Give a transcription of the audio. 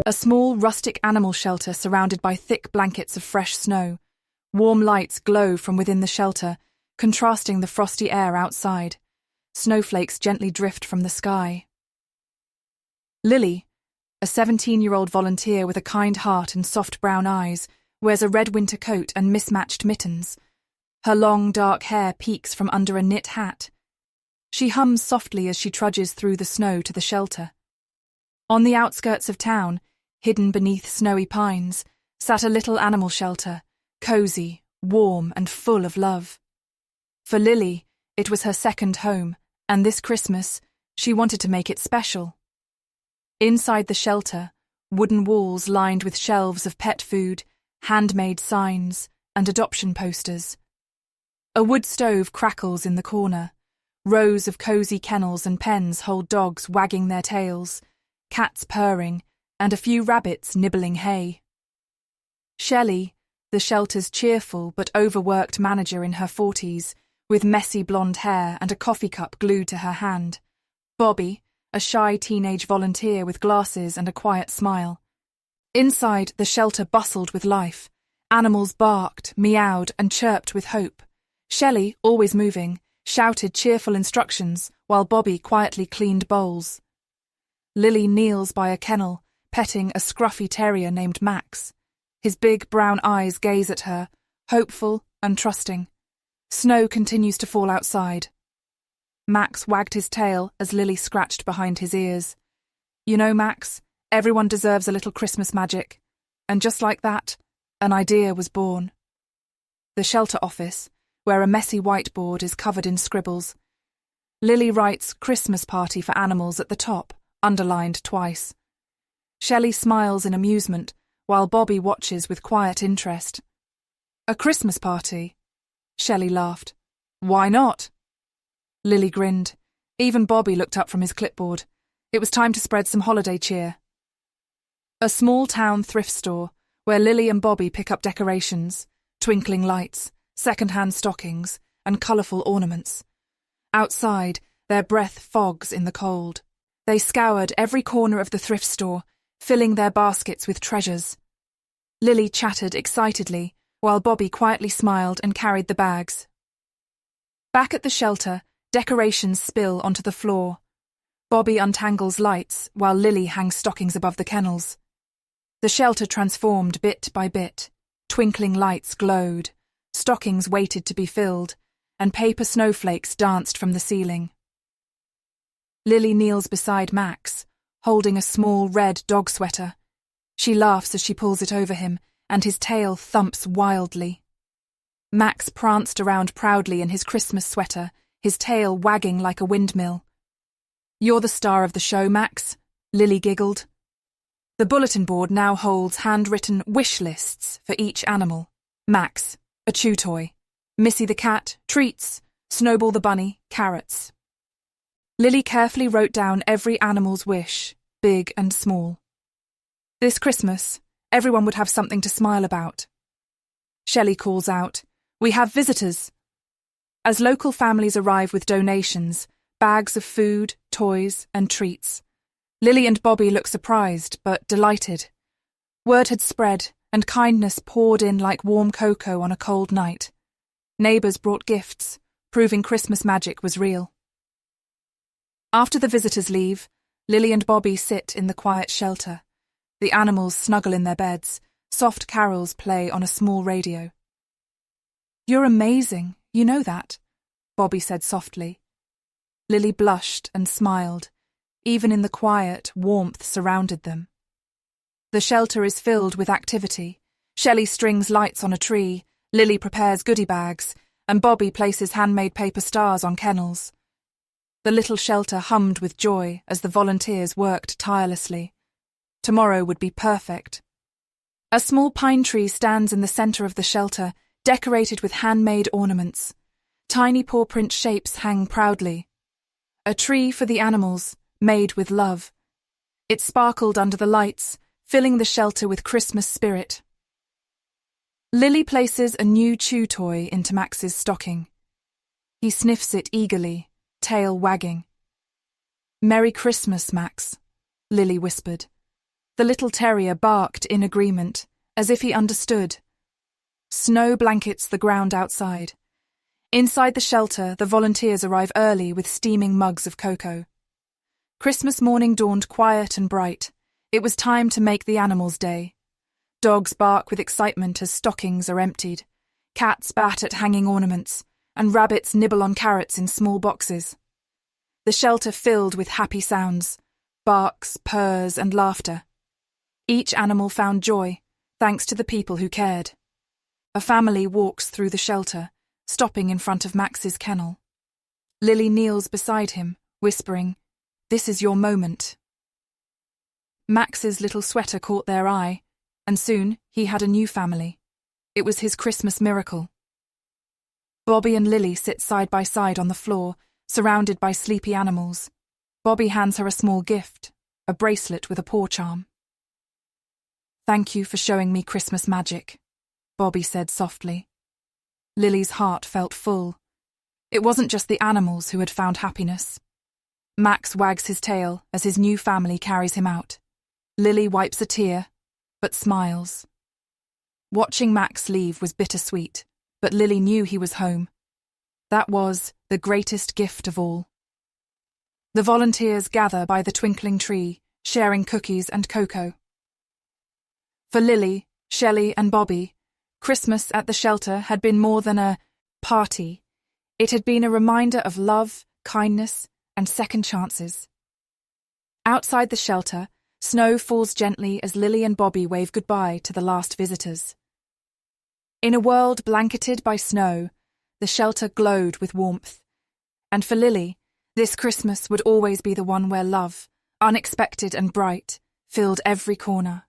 A small, rustic animal shelter surrounded by thick blankets of fresh snow. Warm lights glow from within the shelter, contrasting the frosty air outside. Snowflakes gently drift from the sky. Lily, a 17-year-old volunteer with a kind heart and soft brown eyes, wears a red winter coat and mismatched mittens. Her long, dark hair peeks from under a knit hat. She hums softly as she trudges through the snow to the shelter. On the outskirts of town, hidden beneath snowy pines, sat a little animal shelter, cozy, warm, and full of love. For Lily, it was her second home, and this Christmas, she wanted to make it special. Inside the shelter, wooden walls lined with shelves of pet food, handmade signs, and adoption posters. A wood stove crackles in the corner. Rows of cozy kennels and pens hold dogs wagging their tails, cats purring, and a few rabbits nibbling hay. Shelley, the shelter's cheerful but overworked manager in her 40s, with messy blonde hair and a coffee cup glued to her hand. Bobby, a shy teenage volunteer with glasses and a quiet smile. Inside, the shelter bustled with life. Animals barked, meowed, and chirped with hope. Shelley, always moving, shouted cheerful instructions while Bobby quietly cleaned bowls. Lily kneels by a kennel, petting a scruffy terrier named Max. His big brown eyes gaze at her, hopeful and trusting. Snow continues to fall outside. Max wagged his tail as Lily scratched behind his ears. You know, Max, everyone deserves a little Christmas magic. And just like that, an idea was born. The shelter office, where a messy whiteboard is covered in scribbles. Lily writes Christmas party for animals at the top, underlined twice. Shelley smiles in amusement, while Bobby watches with quiet interest. A Christmas party? Shelley laughed. Why not? Lily grinned. Even Bobby looked up from his clipboard. It was time to spread some holiday cheer. A small town thrift store, where Lily and Bobby pick up decorations, twinkling lights, second-hand stockings, and colourful ornaments. Outside, their breath fogs in the cold. They scoured every corner of the thrift store, filling their baskets with treasures. Lily chattered excitedly, while Bobby quietly smiled and carried the bags. Back at the shelter, decorations spill onto the floor. Bobby untangles lights, while Lily hangs stockings above the kennels. The shelter transformed bit by bit. Twinkling lights glowed, stockings waited to be filled, and paper snowflakes danced from the ceiling. Lily kneels beside Max, holding a small red dog sweater. She laughs as she pulls it over him, and his tail thumps wildly. Max pranced around proudly in his Christmas sweater, his tail wagging like a windmill. You're the star of the show, Max, Lily giggled. The bulletin board now holds handwritten wish lists for each animal. Max, a chew toy. Missy the cat, treats. Snowball the bunny, carrots. Lily carefully wrote down every animal's wish, big and small. This Christmas, everyone would have something to smile about. Shelley calls out, "We have visitors." As local families arrive with donations, bags of food, toys, and treats, Lily and Bobby look surprised but delighted. Word had spread, and kindness poured in like warm cocoa on a cold night. Neighbours brought gifts, proving Christmas magic was real. After the visitors leave, Lily and Bobby sit in the quiet shelter. The animals snuggle in their beds. Soft carols play on a small radio. "You're amazing, you know that," Bobby said softly. Lily blushed and smiled. Even in the quiet, warmth surrounded them. The shelter is filled with activity. Shelley strings lights on a tree, Lily prepares goodie bags, and Bobby places handmade paper stars on kennels. The little shelter hummed with joy as the volunteers worked tirelessly. Tomorrow would be perfect. A small pine tree stands in the centre of the shelter, decorated with handmade ornaments. Tiny paw print shapes hang proudly. A tree for the animals, made with love. It sparkled under the lights, filling the shelter with Christmas spirit. Lily places a new chew toy into Max's stocking. He sniffs it eagerly, tail wagging. "Merry Christmas, Max," Lily whispered. The little terrier barked in agreement, as if he understood. Snow blankets the ground outside. Inside the shelter, the volunteers arrive early with steaming mugs of cocoa. Christmas morning dawned quiet and bright. It was time to make the animals' day. Dogs bark with excitement as stockings are emptied. Cats bat at hanging ornaments, and rabbits nibble on carrots in small boxes. The shelter filled with happy sounds, barks, purrs, and laughter. Each animal found joy, thanks to the people who cared. A family walks through the shelter, stopping in front of Max's kennel. Lily kneels beside him, whispering, "This is your moment." Max's little sweater caught their eye, and soon he had a new family. It was his Christmas miracle. Bobby and Lily sit side by side on the floor, surrounded by sleepy animals. Bobby hands her a small gift, a bracelet with a paw charm. "Thank you for showing me Christmas magic," Bobby said softly. Lily's heart felt full. It wasn't just the animals who had found happiness. Max wags his tail as his new family carries him out. Lily wipes a tear, but smiles. Watching Max leave was bittersweet, but Lily knew he was home. That was the greatest gift of all. The volunteers gather by the twinkling tree, sharing cookies and cocoa. For Lily, Shelley, and Bobby, Christmas at the shelter had been more than a party. It had been a reminder of love, kindness, and second chances. Outside the shelter, snow falls gently as Lily and Bobby wave goodbye to the last visitors. In a world blanketed by snow, the shelter glowed with warmth. And for Lily, this Christmas would always be the one where love, unexpected and bright, filled every corner.